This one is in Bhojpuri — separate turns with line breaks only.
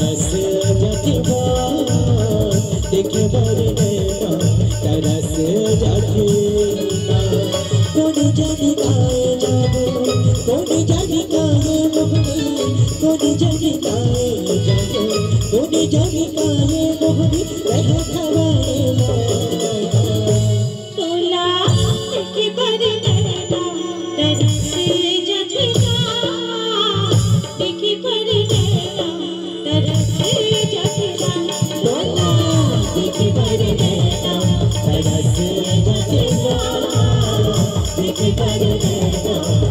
तरस जातिबा देखे बर नैना तरस जातिबा कोन जाने काहे जादू कोन जाने काहे मोहनी कोन जाने काहे जादू कोन जाने काहे मोहनी रह खवाए
तोला देखे बर नैना तरस जातिबा देखे बर नैना तरस जातिबा
तोला देखे बर नैना तरस जातिबा देखे बर नैना